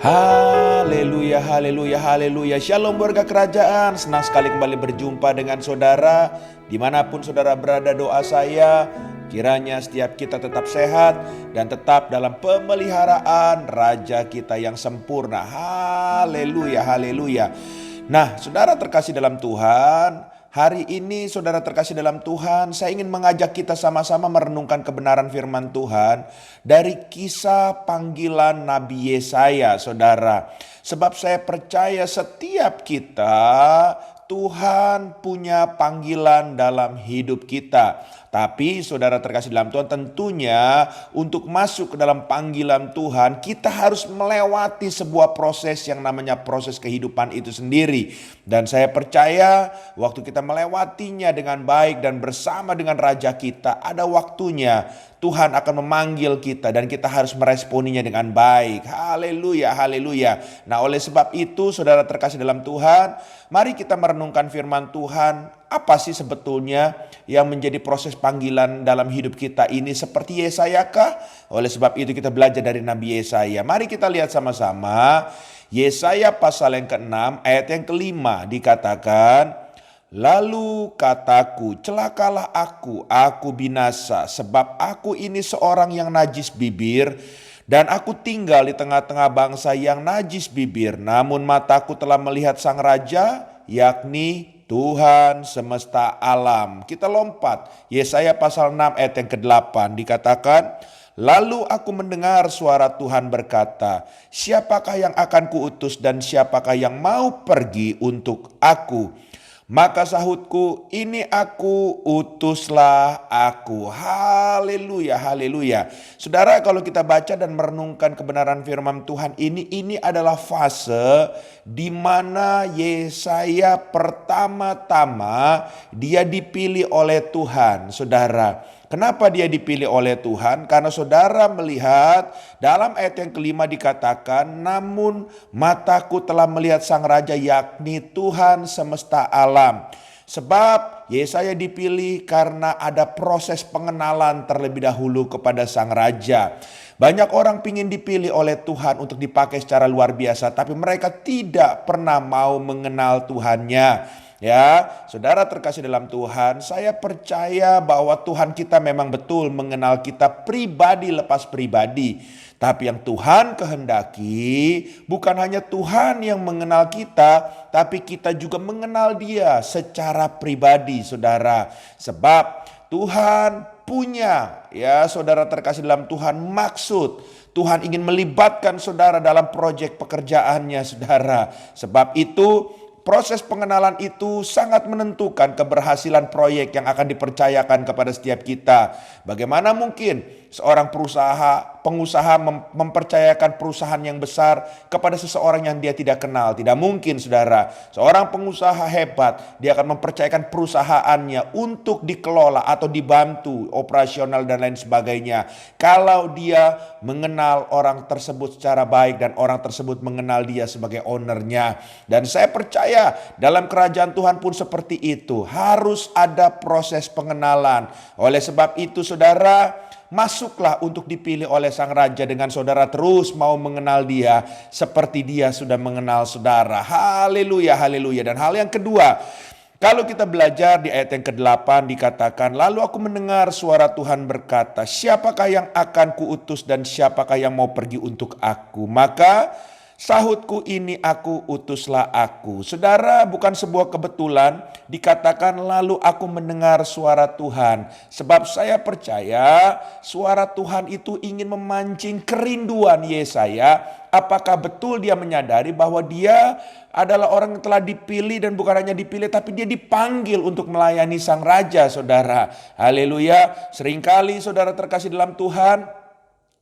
Haleluya, haleluya, haleluya. Shalom warga kerajaan. Senang sekali kembali berjumpa dengan saudara. Dimanapun saudara berada, doa saya kiranya setiap kita tetap sehat dan tetap dalam pemeliharaan Raja kita yang sempurna. Haleluya, haleluya. Nah, saudara terkasih dalam Tuhan, hari ini saudara terkasih dalam Tuhan, saya ingin mengajak kita sama-sama merenungkan kebenaran firman Tuhan dari kisah panggilan Nabi Yesaya, saudara. Sebab saya percaya setiap kita, Tuhan punya panggilan dalam hidup kita. Tapi saudara terkasih dalam Tuhan, tentunya untuk masuk ke dalam panggilan Tuhan, kita harus melewati sebuah proses yang namanya proses kehidupan itu sendiri. Dan saya percaya waktu kita melewatinya dengan baik dan bersama dengan Raja kita, ada waktunya Tuhan akan memanggil kita dan kita harus meresponinya dengan baik. Haleluya, haleluya. Nah, oleh sebab itu saudara terkasih dalam Tuhan, mari kita merenungkan firman Tuhan. Apa sih sebetulnya yang menjadi proses panggilan dalam hidup kita ini, seperti Yesaya kah? Oleh sebab itu kita belajar dari Nabi Yesaya. Mari kita lihat sama-sama. Yesaya pasal yang ke-6 ayat yang ke-5 dikatakan, "Lalu kataku, celakalah aku binasa, sebab aku ini seorang yang najis bibir, dan aku tinggal di tengah-tengah bangsa yang najis bibir. Namun mataku telah melihat Sang Raja, yakni Tuhan semesta alam." Kita lompat. Yesaya pasal 6 ayat yang ke-8 dikatakan, "Lalu aku mendengar suara Tuhan berkata, siapakah yang akan kuutus dan siapakah yang mau pergi untuk aku? Maka sahutku, ini aku, utuslah aku." Haleluya, haleluya. Saudara, kalau kita baca dan merenungkan kebenaran firman Tuhan ini adalah fase di mana Yesaya pertama-tama dia dipilih oleh Tuhan, saudara. Kenapa dia dipilih oleh Tuhan? Karena saudara melihat dalam ayat yang ke-5 dikatakan, "Namun mataku telah melihat Sang Raja, yakni Tuhan semesta alam." Sebab Yesaya dipilih karena ada proses pengenalan terlebih dahulu kepada Sang Raja. Banyak orang ingin dipilih oleh Tuhan untuk dipakai secara luar biasa, tapi mereka tidak pernah mau mengenal Tuhannya. Ya, saudara terkasih dalam Tuhan, saya percaya bahwa Tuhan kita memang betul mengenal kita pribadi lepas pribadi. Tapi yang Tuhan kehendaki bukan hanya Tuhan yang mengenal kita, tapi kita juga mengenal Dia secara pribadi, saudara. Sebab Tuhan punya, ya saudara terkasih dalam Tuhan, maksud. Tuhan ingin melibatkan saudara dalam proyek pekerjaannya, saudara. Sebab itu proses pengenalan itu sangat menentukan keberhasilan proyek yang akan dipercayakan kepada setiap kita. Bagaimana mungkin seorang pengusaha mempercayakan perusahaan yang besar kepada seseorang yang dia tidak kenal? Tidak mungkin, saudara. Seorang pengusaha hebat, dia akan mempercayakan perusahaannya untuk dikelola atau dibantu operasional dan lain sebagainya. Kalau dia mengenal orang tersebut secara baik dan orang tersebut mengenal dia sebagai ownernya. Dan saya percaya dalam kerajaan Tuhan pun seperti itu. Harus ada proses pengenalan. Oleh sebab itu saudara, masuklah untuk dipilih oleh Sang Raja dengan saudara terus mau mengenal Dia seperti Dia sudah mengenal saudara. Haleluya, haleluya. Dan hal yang kedua, kalau kita belajar di ayat yang ke-8 dikatakan, "Lalu aku mendengar suara Tuhan berkata, siapakah yang akan kuutus dan siapakah yang mau pergi untuk aku? Maka sahutku, ini aku, utuslah aku." Saudara, bukan sebuah kebetulan dikatakan lalu aku mendengar suara Tuhan. Sebab saya percaya suara Tuhan itu ingin memancing kerinduan Yesaya. Apakah betul dia menyadari bahwa dia adalah orang yang telah dipilih, dan bukan hanya dipilih tapi dia dipanggil untuk melayani Sang Raja, saudara. Haleluya. Seringkali saudara terkasih dalam Tuhan,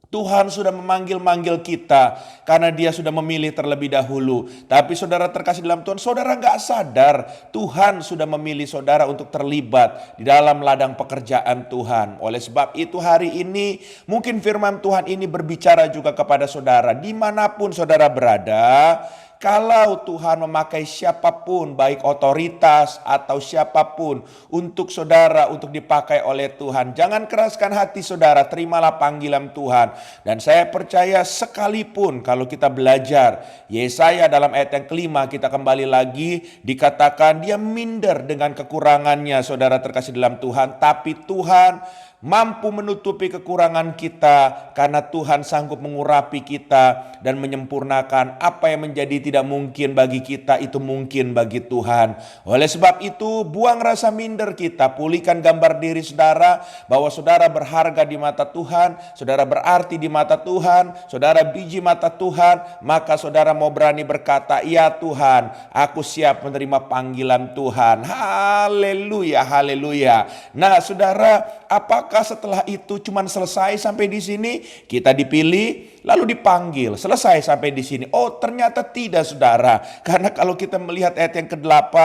Tuhan sudah memanggil-manggil kita karena Dia sudah memilih terlebih dahulu. Tapi saudara terkasih dalam Tuhan, saudara gak sadar Tuhan sudah memilih saudara untuk terlibat di dalam ladang pekerjaan Tuhan. Oleh sebab itu hari ini mungkin firman Tuhan ini berbicara juga kepada saudara dimanapun saudara berada. kalau Tuhan memakai siapapun, baik otoritas atau siapapun untuk saudara, untuk dipakai oleh Tuhan, jangan keraskan hati saudara, terimalah panggilan Tuhan. Dan saya percaya sekalipun kalau kita belajar Yesaya dalam ayat yang kelima, kita kembali lagi dikatakan dia minder dengan kekurangannya, saudara terkasih dalam Tuhan. Tapi Tuhan mampu menutupi kekurangan kita karena Tuhan sanggup mengurapi kita dan menyempurnakan apa yang menjadi tidak mungkin bagi kita itu mungkin bagi Tuhan. Oleh sebab itu, buang rasa minder kita, pulihkan gambar diri saudara bahwa saudara berharga di mata Tuhan, saudara berarti di mata Tuhan, saudara biji mata Tuhan, maka saudara mau berani berkata, "Ya Tuhan, aku siap menerima panggilan Tuhan." Haleluya, haleluya. Nah, saudara, apakah setelah itu cuman selesai sampai di sini? Kita dipilih lalu dipanggil, selesai sampai di sini? Oh, ternyata tidak, saudara. Karena kalau kita melihat ayat yang ke-8,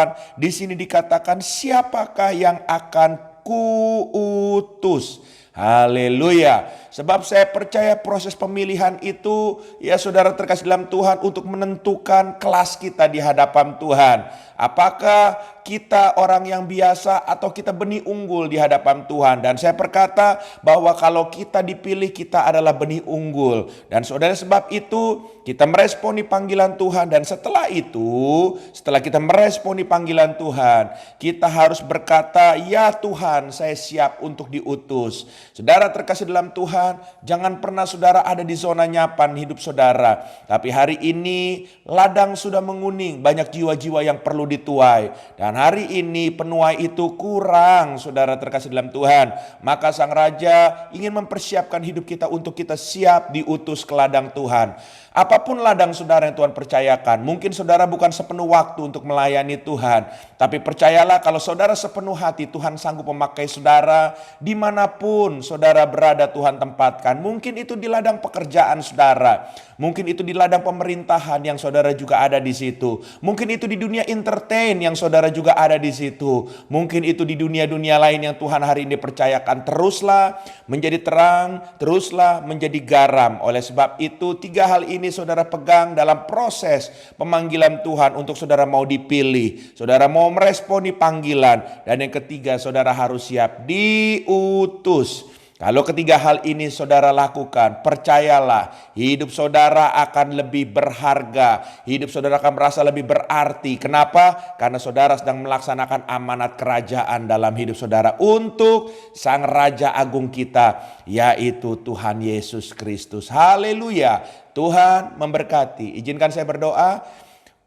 di sini dikatakan, siapakah yang akan kuutus? Haleluya. Sebab saya percaya proses pemilihan itu, ya saudara terkasih dalam Tuhan, untuk menentukan kelas kita di hadapan Tuhan. Apakah kita orang yang biasa atau kita benih unggul di hadapan Tuhan. Dan saya berkata bahwa kalau kita dipilih, kita adalah benih unggul. Dan saudara, sebab itu kita meresponi panggilan Tuhan. Dan setelah itu, setelah kita meresponi panggilan Tuhan, kita harus berkata, "Ya Tuhan, saya siap untuk diutus." Saudara terkasih dalam Tuhan, jangan pernah saudara ada di zona nyaman hidup saudara. Tapi hari ini ladang sudah menguning, banyak jiwa-jiwa yang perlu dituai. Dan hari ini penuai itu kurang, saudara terkasih dalam Tuhan. Maka Sang Raja ingin mempersiapkan hidup kita untuk kita siap diutus ke ladang Tuhan. Apapun ladang saudara yang Tuhan percayakan, mungkin saudara bukan sepenuh waktu untuk melayani Tuhan. Tapi percayalah, kalau saudara sepenuh hati, Tuhan sanggup memakai saudara dimanapun saudara berada. Tuhan tempatkan. Mungkin itu di ladang pekerjaan saudara, mungkin itu di ladang pemerintahan yang saudara juga ada di situ. Mungkin itu di dunia entertain yang saudara juga ada di situ. Mungkin itu di dunia-dunia lain yang Tuhan hari ini percayakan. Teruslah menjadi terang, teruslah menjadi garam. Oleh sebab itu, 3 hal ini saudara pegang dalam proses pemanggilan Tuhan untuk saudara mau dipilih, saudara mau meresponi panggilan. Dan yang ketiga, saudara harus siap diutus. Kalau ketiga hal ini saudara lakukan, percayalah hidup saudara akan lebih berharga. Hidup saudara akan merasa lebih berarti. Kenapa? Karena saudara sedang melaksanakan amanat kerajaan dalam hidup saudara untuk Sang Raja Agung kita, yaitu Tuhan Yesus Kristus. Haleluya. Tuhan memberkati. Izinkan saya berdoa.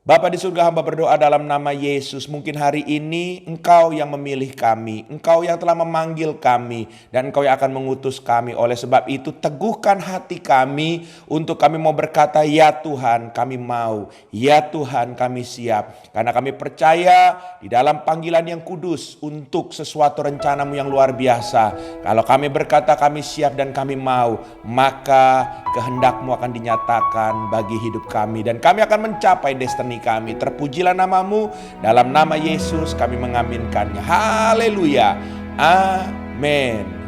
Bapa di surga, hamba berdoa dalam nama Yesus. Mungkin hari ini Engkau yang memilih kami, Engkau yang telah memanggil kami, dan Engkau yang akan mengutus kami. Oleh sebab itu, teguhkan hati kami untuk kami mau berkata, "Ya Tuhan, kami mau. Ya Tuhan, kami siap." Karena kami percaya di dalam panggilan yang kudus untuk sesuatu rencana-Mu yang luar biasa. Kalau kami berkata kami siap dan kami mau, maka kehendak-Mu akan dinyatakan bagi hidup kami, dan kami akan mencapai destiny kami. Terpujilah nama-Mu, dalam nama Yesus kami mengaminkannya. Haleluya. Amin.